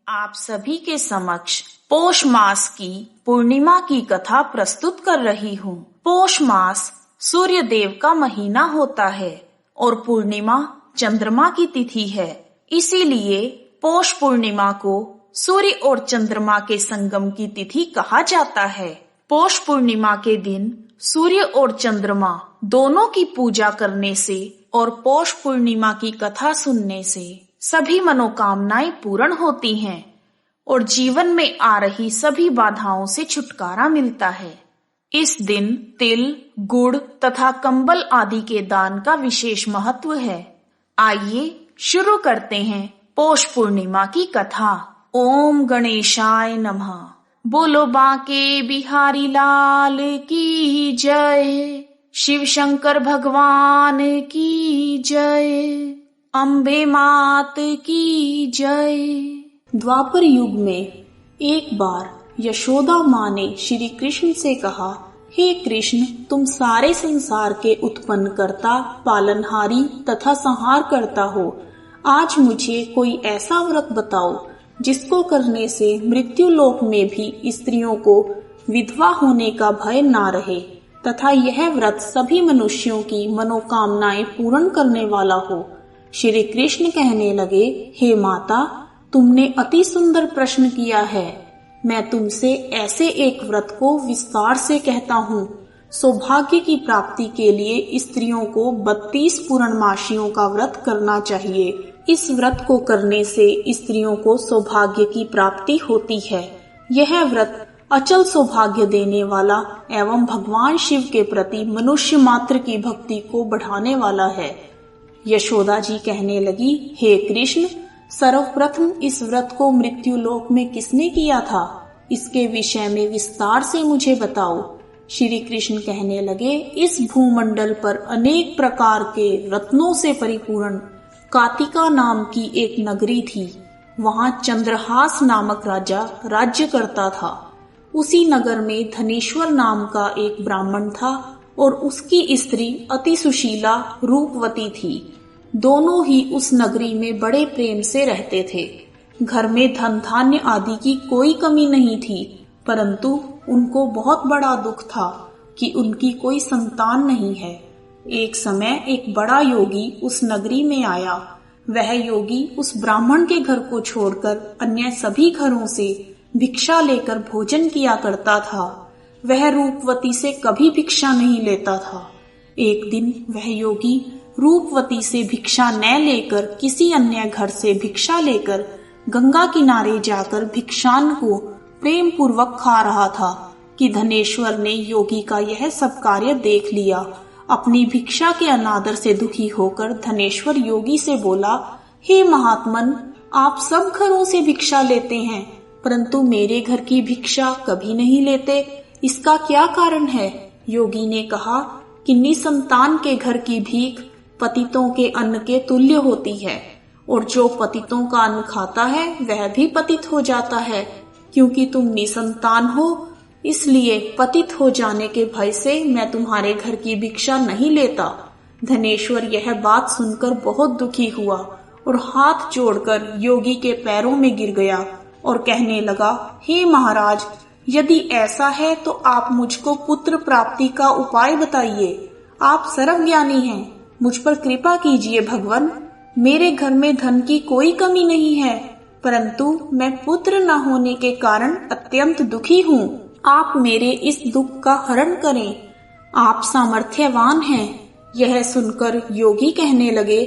आप सभी के समक्ष पौष मास की पूर्णिमा की कथा प्रस्तुत कर रही हूँ। पौष मास सूर्य देव का महीना होता है और पूर्णिमा चंद्रमा की तिथि है। इसीलिए पौष पूर्णिमा को सूर्य और चंद्रमा के संगम की तिथि कहा जाता है। पौष पूर्णिमा के दिन सूर्य और चंद्रमा दोनों की पूजा करने से और पौष पूर्णिमा की कथा सुनने से सभी मनोकामनाएं पूर्ण होती हैं और जीवन में आ रही सभी बाधाओं से छुटकारा मिलता है। इस दिन तिल, गुड़ तथा कंबल आदि के दान का विशेष महत्व है। आइए शुरू करते हैं पौष पूर्णिमा की कथा। ओम गणेशाय नमः। बोलो बांके बिहारी लाल की जय, शिव शंकर भगवान की जय, अम्बे मात की जय। द्वापर युग में एक बार यशोदा माँ ने श्री कृष्ण से कहा, हे कृष्ण, तुम सारे संसार के उत्पन्न करता, पालनहारी तथा संहार करता हो। आज मुझे कोई ऐसा व्रत बताओ जिसको करने से मृत्यु लोक में भी स्त्रियों को विधवा होने का भय ना रहे तथा यह व्रत सभी मनुष्यों की मनोकामनाएं पूर्ण करने वाला हो। श्री कृष्ण कहने लगे, हे माता, तुमने अति सुंदर प्रश्न किया है। मैं तुमसे ऐसे एक व्रत को विस्तार से कहता हूँ। सौभाग्य की प्राप्ति के लिए स्त्रियों को 32 पूर्णमासियों का व्रत करना चाहिए। इस व्रत को करने से स्त्रियों को सौभाग्य की प्राप्ति होती है। यह व्रत अचल सौभाग्य देने वाला एवं भगवान शिव के प्रति मनुष्य मात्र की भक्ति को बढ़ाने वाला है। यशोदा जी कहने लगी, हे कृष्ण, सर्वप्रथम इस व्रत को मृत्यु लोक में किसने किया था? इसके विषय में विस्तार से मुझे बताओ। श्री कृष्ण कहने लगे, इस भूमंडल पर अनेक प्रकार के रत्नों से परिपूर्ण कातिका नाम की एक नगरी थी। वहां चंद्रहास नामक राजा राज्य करता था। उसी नगर में धनेश्वर नाम का एक ब्राह्मण था और उसकी स्त्री अति सुशीला रूपवती थी। दोनों ही उस नगरी में बड़े प्रेम से रहते थे। घर में धन धान्य आदि की कोई कमी नहीं थी, परंतु उनको बहुत बड़ा दुख था कि उनकी कोई संतान नहीं है। एक समय एक बड़ा योगी उस नगरी में आया। वह योगी उस ब्राह्मण के घर को छोड़कर अन्य सभी घरों से भिक्षा लेकर भोजन किया करता था। वह रूपवती से कभी भिक्षा नहीं लेता था। एक दिन वह योगी रूपवती से भिक्षा न लेकर किसी अन्य घर से भिक्षा लेकर गंगा किनारे जाकर भिक्षान्न को प्रेम पूर्वक खा रहा था कि धनेश्वर ने योगी का यह सब कार्य देख लिया। अपनी भिक्षा के अनादर से दुखी होकर धनेश्वर योगी से बोला, हे महात्मन, आप सब घरों से भिक्षा लेते हैं परंतु मेरे घर की भिक्षा कभी नहीं लेते, इसका क्या कारण है? योगी ने कहा कि निसंतान के घर की भीख पतितों के अन्न के तुल्य होती है और जो पतितों का अन्न खाता है वह भी पतित हो जाता है। क्योंकि तुम निसंतान हो, इसलिए पतित हो जाने के भय से मैं तुम्हारे घर की भिक्षा नहीं लेता। धनेश्वर यह बात सुनकर बहुत दुखी हुआ और हाथ जोड़कर योगी के पैरों में गिर गया और कहने लगा, हे महाराज, यदि ऐसा है तो आप मुझको पुत्र प्राप्ति का उपाय बताइए। आप सर्वज्ञानी हैं, मुझ पर कृपा कीजिए भगवान। मेरे घर में धन की कोई कमी नहीं है, परंतु मैं पुत्र न होने के कारण अत्यंत दुखी हूँ। आप मेरे इस दुख का हरण करें। आप सामर्थ्यवान हैं। यह सुनकर योगी कहने लगे,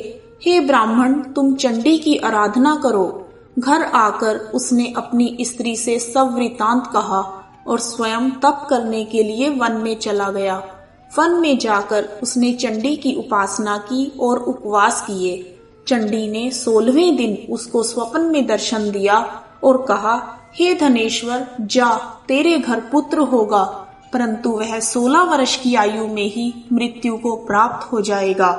हे ब्राह्मण, तुम चंडी की आराधना करो। घर आकर उसने अपनी स्त्री से सब वृतांत कहा और स्वयं तप करने के लिए वन में चला गया। वन में जाकर उसने चंडी की उपासना की और उपवास किए। चंडी ने 16वें दिन उसको स्वप्न में दर्शन दिया और कहा, हे धनेश्वर, जा, तेरे घर पुत्र होगा, परंतु वह 16 वर्ष की आयु में ही मृत्यु को प्राप्त हो जाएगा।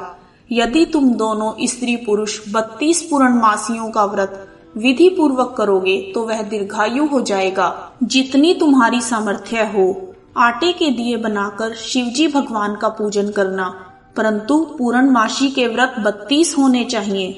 यदि तुम दोनों स्त्री पुरुष 32 पूर्णमासियों का व्रत विधि पूर्वक करोगे तो वह दीर्घायु हो जाएगा। जितनी तुम्हारी सामर्थ्य हो, आटे के दिए बनाकर शिवजी भगवान का पूजन करना, परंतु पूर्णमासी के व्रत 32 होने चाहिए।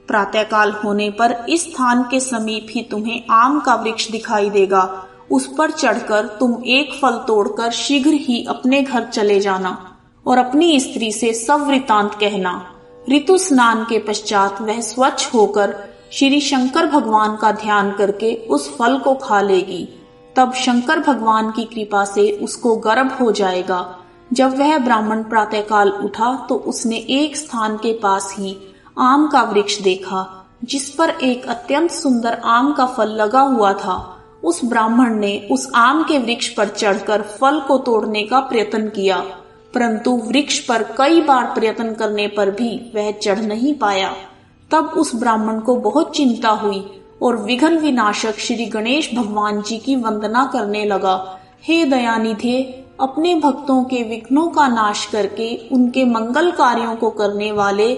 प्रातःकाल होने पर इस स्थान के समीप ही तुम्हें आम का वृक्ष दिखाई देगा। उस पर चढ़कर तुम एक फल तोड़कर शीघ्र ही अपने घर चले जाना और अपनी स्त्री से सब वृतांत कहना। ऋतु स्नान के पश्चात वह स्वच्छ होकर श्री शंकर भगवान का ध्यान करके उस फल को खा लेगी। तब शंकर भगवान की कृपा से उसको गर्भ हो जाएगा। जब वह ब्राह्मण प्रातःकाल उठा तो उसने एक स्थान के पास ही आम का वृक्ष देखा जिस पर एक अत्यंत सुंदर आम का फल लगा हुआ था। उस ब्राह्मण ने उस आम के वृक्ष पर चढ़कर फल को तोड़ने का प्रयत्न किया, परंतु वृक्ष पर कई बार प्रयत्न करने पर भी वह चढ़ नहीं पाया। तब उस ब्राह्मण को बहुत चिंता हुई और विघ्न विनाशक श्री गणेश भगवान जी की वंदना करने लगा। हे दयानिधे, अपने भक्तों के विघ्नों का नाश करके उनके मंगल कार्यों को करने वाले,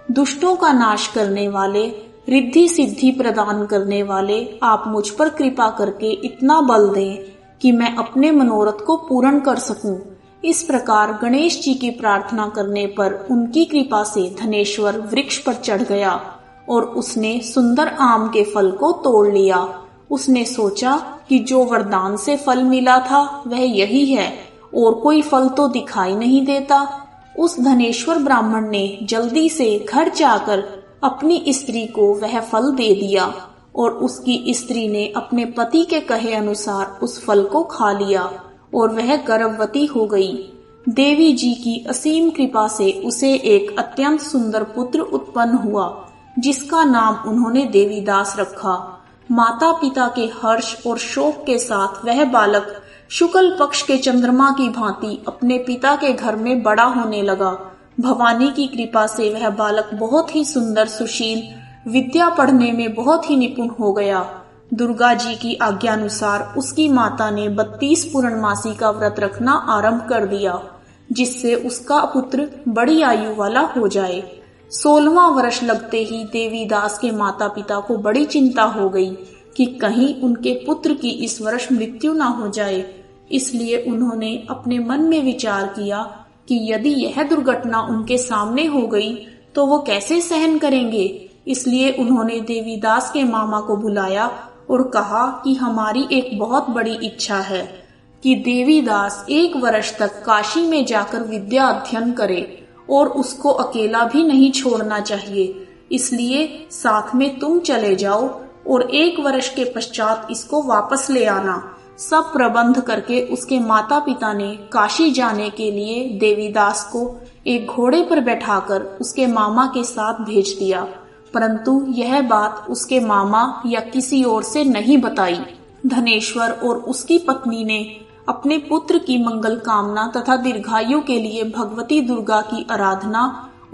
दुष्टों का नाश करने वाले, रिद्धि सिद्धि प्रदान करने वाले, आप मुझ पर कृपा करके इतना बल दें कि मैं अपने मनोरथ को पूर्ण कर सकूं। इस प्रकार गणेश जी की प्रार्थना करने पर उनकी कृपा से धनेश्वर वृक्ष पर चढ़ गया और उसने सुंदर आम के फल को तोड़ लिया। उसने सोचा कि जो वरदान से फल मिला था वह यही है और कोई फल तो दिखाई नहीं देता। उस धनेश्वर ब्राह्मण ने जल्दी से घर जाकर अपनी स्त्री को वह फल दे दिया और उसकी स्त्री ने अपने पति के कहे अनुसार उस फल को खा लिया और वह गर्भवती हो गई। देवी जी की असीम कृपा से उसे एक अत्यंत सुंदर पुत्र उत्पन्न हुआ जिसका नाम उन्होंने देवीदास रखा। माता पिता के हर्ष और शोक के साथ वह बालक शुक्ल पक्ष के चंद्रमा की भांति अपने पिता के घर में बड़ा होने लगा। भवानी की कृपा से वह बालक बहुत ही सुंदर, सुशील, विद्या पढ़ने में बहुत ही निपुण हो गया। दुर्गा जी की आज्ञानुसार उसकी माता ने 32 पूर्णमासी का व्रत रखना आरंभ कर दिया जिससे उसका पुत्र बड़ी आयु वाला हो जाए। 16वां वर्ष लगते ही देवीदास के माता पिता को बड़ी चिंता हो गई कि कहीं उनके पुत्र की इस वर्ष मृत्यु न हो जाए। इसलिए उन्होंने अपने मन में विचार किया कि यदि यह दुर्घटना उनके सामने हो गई तो वो कैसे सहन करेंगे। इसलिए उन्होंने देवीदास के मामा को बुलाया और कहा कि हमारी एक बहुत बड़ी इच्छा है कि देवीदास 1 वर्ष तक काशी में जाकर विद्या अध्ययन करे और उसको अकेला भी नहीं छोड़ना चाहिए। इसलिए साथ में तुम चले जाओ और 1 वर्ष के पश्चात इसको वापस ले आना। सब प्रबंध करके उसके माता पिता ने काशी जाने के लिए देवीदास को एक घोड़े पर बैठाकर उसके मामा के साथ भेज दिया, परंतु यह बात उसके मामा या किसी और से नहीं बताई। धनेश्वर और उसकी पत्नी ने अपने पुत्र की मंगल कामना तथा दीर्घायु के लिए भगवती दुर्गा की आराधना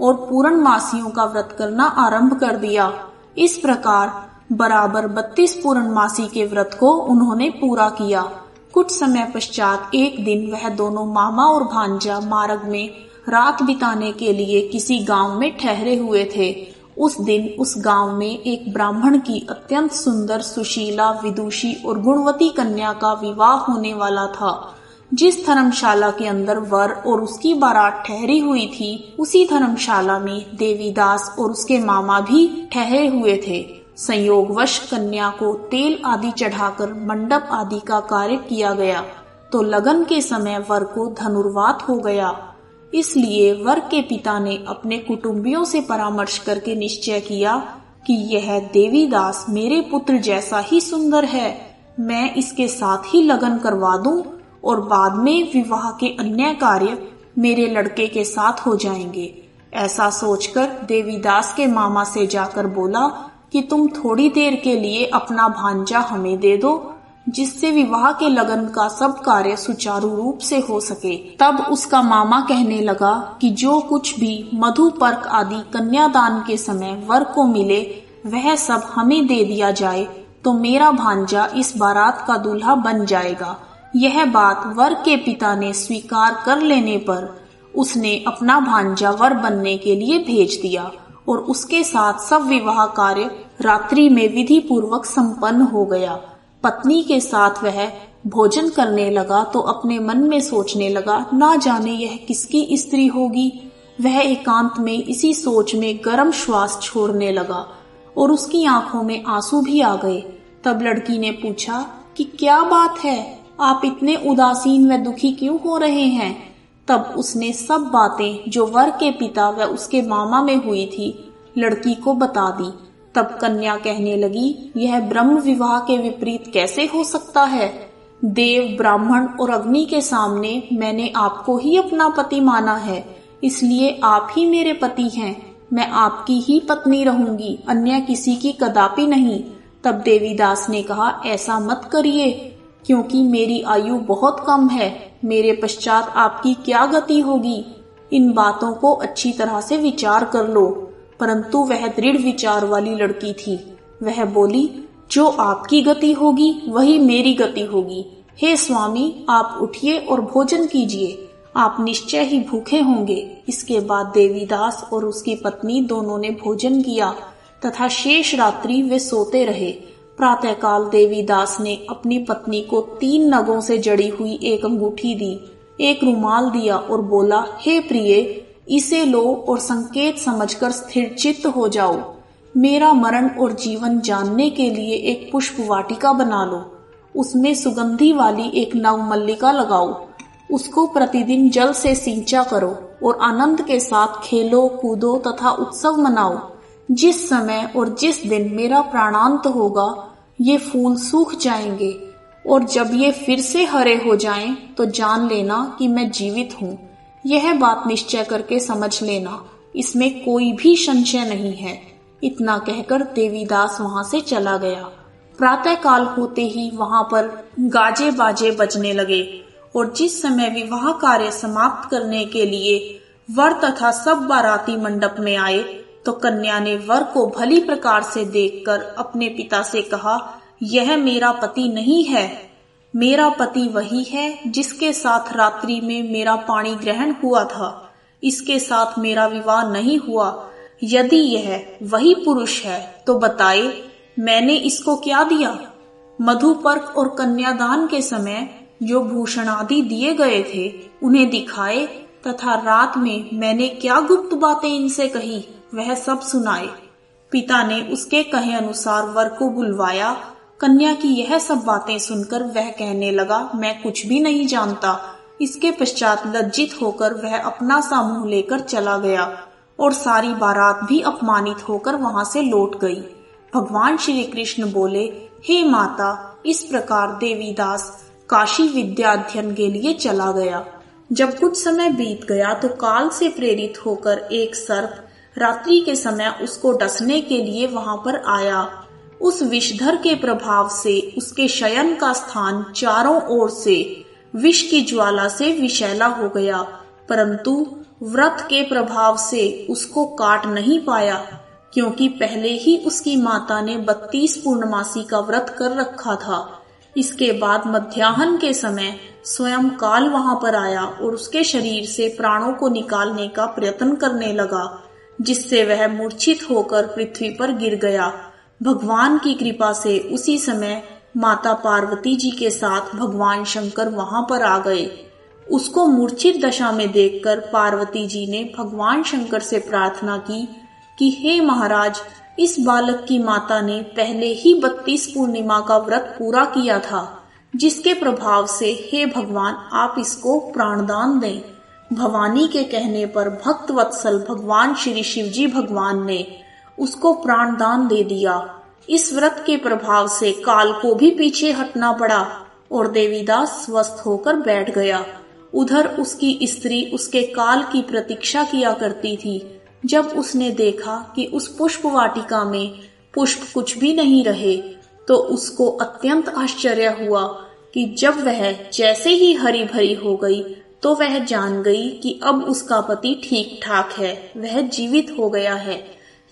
और पूर्णमासियों का व्रत करना आरंभ कर दिया। इस प्रकार बराबर 32 पूर्णमासी के व्रत को उन्होंने पूरा किया। कुछ समय पश्चात एक दिन वह दोनों मामा और भांजा मार्ग में रात बिताने के लिए किसी गांव में ठहरे हुए थे। उस दिन उस गांव में एक ब्राह्मण की अत्यंत सुंदर, सुशीला, विदुषी और गुणवती कन्या का विवाह होने वाला था। जिस धर्मशाला के अंदर वर और उसकी बारात ठहरी हुई थी उसी धर्मशाला में देवीदास और उसके मामा भी ठहरे हुए थे। संयोगवश कन्या को तेल आदि चढ़ाकर मंडप आदि का कार्य किया गया तो लगन के समय वर को धनुर्वात हो गया। इसलिए वर के पिता ने अपने कुटुंबियों से परामर्श करके निश्चय किया कि यह देवीदास मेरे पुत्र जैसा ही सुंदर है, मैं इसके साथ ही लगन करवा दूं और बाद में विवाह के अन्य कार्य मेरे लड़के के साथ हो जाएंगे। ऐसा सोचकर देवीदास के मामा से जाकर बोला कि तुम थोड़ी देर के लिए अपना भांजा हमें दे दो जिससे विवाह के लगन का सब कार्य सुचारू रूप से हो सके। तब उसका मामा कहने लगा कि जो कुछ भी मधु पर्क आदि कन्यादान के समय वर को मिले वह सब हमें दे दिया जाए तो मेरा भांजा इस बारात का दूल्हा बन जाएगा। यह बात वर के पिता ने स्वीकार कर लेने पर उसने अपना भांजा वर बनने के लिए भेज दिया और उसके साथ सब विवाह कार्य रात्रि में विधि पूर्वक संपन्न हो गया। पत्नी के साथ वह भोजन करने लगा तो अपने मन में सोचने लगा, ना जाने यह किसकी स्त्री होगी। वह एकांत में इसी सोच में गर्म श्वास छोड़ने लगा। और उसकी आंखों में आंसू भी आ गए। तब लड़की ने पूछा कि क्या बात है, आप इतने उदासीन व दुखी क्यों हो रहे हैं। तब उसने सब बातें जो वर के पिता व उसके मामा में हुई थी लड़की को बता दी। तब कन्या कहने लगी, यह ब्रह्म विवाह के विपरीत कैसे हो सकता है। देव, ब्राह्मण और अग्नि के सामने मैंने आपको ही अपना पति माना है, इसलिए आप ही मेरे पति हैं। मैं आपकी ही पत्नी रहूंगी, अन्य किसी की कदापि नहीं। तब देवीदास ने कहा, ऐसा मत करिए, क्योंकि मेरी आयु बहुत कम है। मेरे पश्चात आपकी क्या गति होगी। इन बातों को अच्छी तरह से विचार कर लो। परंतु वह दृढ़ विचार वाली लड़की थी। वह बोली, जो आपकी गति होगी वही मेरी गति होगी। हे स्वामी, आप उठिए और भोजन कीजिए, आप निश्चय ही भूखे होंगे। इसके बाद देवीदास और उसकी पत्नी दोनों ने भोजन किया तथा शेष रात्रि वे सोते रहे। प्रातःकाल देवीदास ने अपनी पत्नी को 3 नगों से जड़ी हुई एक अंगूठी दी, एक रुमाल दिया और बोला, हे प्रिय, इसे लो और संकेत समझकर स्थिर चित्त हो जाओ। मेरा मरण और जीवन जानने के लिए एक पुष्प वाटिका बना लो, उसमें सुगंधी वाली एक नवमल्लिका लगाओ, उसको प्रतिदिन जल से सिंचा करो और आनंद के साथ खेलो कूदो तथा उत्सव मनाओ। जिस समय और जिस दिन मेरा प्राणांत होगा ये फूल सूख जाएंगे, और जब ये फिर से हरे हो जाएं तो जान लेना कि मैं जीवित हूँ। यह बात निश्चय करके समझ लेना, इसमें कोई भी संशय नहीं है। इतना कहकर देवीदास वहां से चला गया। प्रातःकाल होते ही वहां पर गाजे बाजे बजने लगे और जिस समय विवाह कार्य समाप्त करने के लिए वर तथा सब बाराती मंडप में आए तो कन्या ने वर को भली प्रकार से देखकर अपने पिता से कहा, यह मेरा पति नहीं है। मेरा पति वही है जिसके साथ रात्रि में मेरा पाणी ग्रहण हुआ था। इसके साथ मेरा विवाह नहीं हुआ। यदि यह वही पुरुष है तो बताए, मैंने इसको क्या दिया। मधुपर्क और कन्यादान के समय जो भूषण आदि दिए गए थे उन्हें दिखाए तथा रात में मैंने क्या गुप्त बातें इनसे कही वह सब सुनाए। पिता ने उसके कहे अनुसार वर को बुलवाया। कन्या की यह सब बातें सुनकर वह कहने लगा, मैं कुछ भी नहीं जानता। इसके पश्चात लज्जित होकर वह अपना सा मुंह लेकर चला गया और सारी बारात भी अपमानित होकर वहां से लौट गई। भगवान श्री कृष्ण बोले, हे माता, इस प्रकार देवीदास काशी विद्याध्ययन के लिए चला गया। जब कुछ समय बीत गया तो काल से प्रेरित होकर एक सर्प रात्रि के समय उसको डसने के लिए वहां पर आया। उस विषधर के प्रभाव से उसके शयन का स्थान चारों ओर से विष की ज्वाला से विषैला हो गया, परंतु व्रत के प्रभाव से उसको काट नहीं पाया, क्योंकि पहले ही उसकी माता ने 32 पूर्णमासी का व्रत कर रखा था। इसके बाद मध्याह्न के समय स्वयं काल वहां पर आया और उसके शरीर से प्राणों को निकालने का प्रयत्न करने लगा, जिससे वह मूर्छित होकर पृथ्वी पर गिर गया। भगवान की कृपा से उसी समय माता पार्वती जी के साथ भगवान शंकर वहां पर आ गए। उसको मूर्छित दशा में देखकर पार्वती जी ने भगवान शंकर से प्रार्थना की कि हे महाराज, इस बालक की माता ने पहले ही 32 पूर्णिमा का व्रत पूरा किया था, जिसके प्रभाव से हे भगवान आप इसको प्राणदान दें। भवानी के कहने पर भक्त वत्सल भगवान श्री शिवजी भगवान ने उसको प्राणदान दे दिया। इस व्रत के प्रभाव से काल को भी पीछे हटना पड़ा और देवीदास स्वस्थ होकर बैठ गया। उधर उसकी स्त्री उसके काल की प्रतीक्षा किया करती थी। जब उसने देखा कि उस पुष्प वाटिका में पुष्प कुछ भी नहीं रहे तो उसको अत्यंत आश्चर्य हुआ कि जब वह जैसे ही हरी भरी हो गई तो वह जान गई कि अब उसका पति ठीक ठाक है, वह जीवित हो गया है।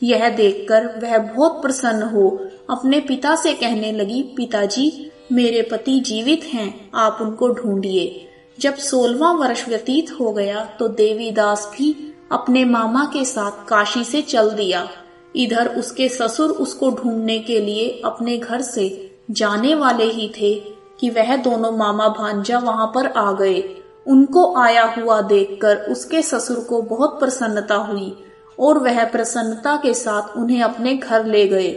यह देखकर वह बहुत प्रसन्न हो अपने पिता से कहने लगी, पिताजी, मेरे पति जीवित हैं, आप उनको ढूंढिए। जब 16वां वर्ष व्यतीत हो गया तो देवीदास भी अपने मामा के साथ काशी से चल दिया। इधर उसके ससुर उसको ढूंढने के लिए अपने घर से जाने वाले ही थे कि वह दोनों मामा भांजा वहां पर आ गए। उनको आया हुआ देखकर उसके ससुर को बहुत प्रसन्नता हुई और वह प्रसन्नता के साथ उन्हें अपने घर ले गए।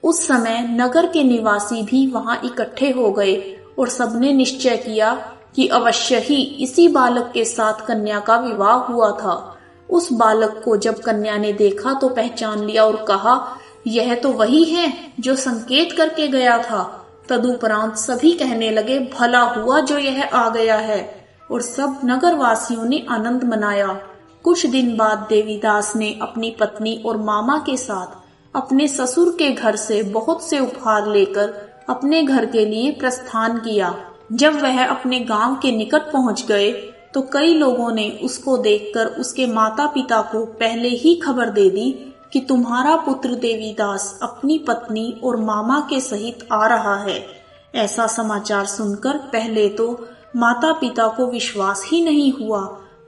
उस समय नगर के निवासी भी वहां इकट्ठे हो गए और सबने निश्चय किया कि अवश्य ही इसी बालक के साथ कन्या का विवाह हुआ था। उस बालक को जब कन्या ने देखा तो पहचान लिया और कहा, यह तो वही है जो संकेत करके गया था। तदुपरांत सभी कहने लगे, भला हुआ जो यह आ गया है, और सब नगरवासियों ने आनंद मनाया। कुछ दिन बाद देवीदास ने अपनी पत्नी और मामा के साथ अपने ससुर के घर से बहुत से उपहार लेकर अपने घर के लिए प्रस्थान किया। जब वह अपने गांव के निकट पहुंच गए तो कई लोगों ने उसको देखकर उसके माता पिता को पहले ही खबर दे दी कि तुम्हारा पुत्र देवीदास अपनी पत्नी और मामा के सहित आ रहा है। ऐसा समाचार सुनकर पहले तो माता पिता को विश्वास ही नहीं हुआ,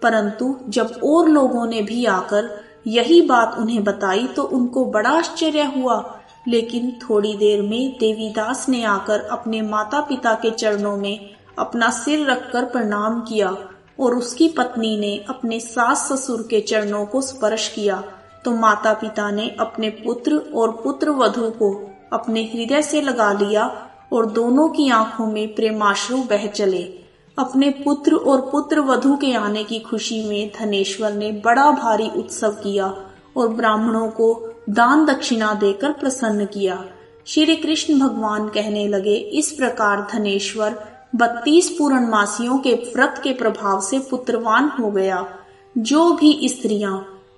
परंतु जब और लोगों ने भी आकर यही बात उन्हें बताई तो उनको बड़ा आश्चर्य हुआ। लेकिन थोड़ी देर में देवीदास ने आकर अपने माता पिता के चरणों में अपना सिर रखकर प्रणाम किया और उसकी पत्नी ने अपने सास ससुर के चरणों को स्पर्श किया तो माता पिता ने अपने पुत्र और पुत्र वधू को अपने हृदय से लगा लिया और दोनों की आंखों में प्रेमाश्रु बह चले। अपने पुत्र और पुत्र वधू के आने की खुशी में धनेश्वर ने बड़ा भारी उत्सव किया और ब्राह्मणों को दान दक्षिणा देकर प्रसन्न किया। श्री कृष्ण भगवान कहने लगे, इस प्रकार धनेश्वर 32 पूर्णमासियों के व्रत के प्रभाव से पुत्रवान हो गया। जो भी स्त्रियां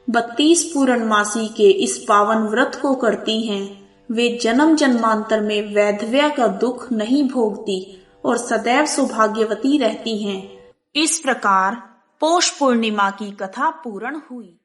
32 पूर्णमासी के इस पावन व्रत को करती हैं, वे जन्म जन्मांतर में वैधव्य का दुख नहीं भोगती और सदैव सौभाग्यवती रहती हैं। इस प्रकार पौष पूर्णिमा की कथा पूर्ण हुई।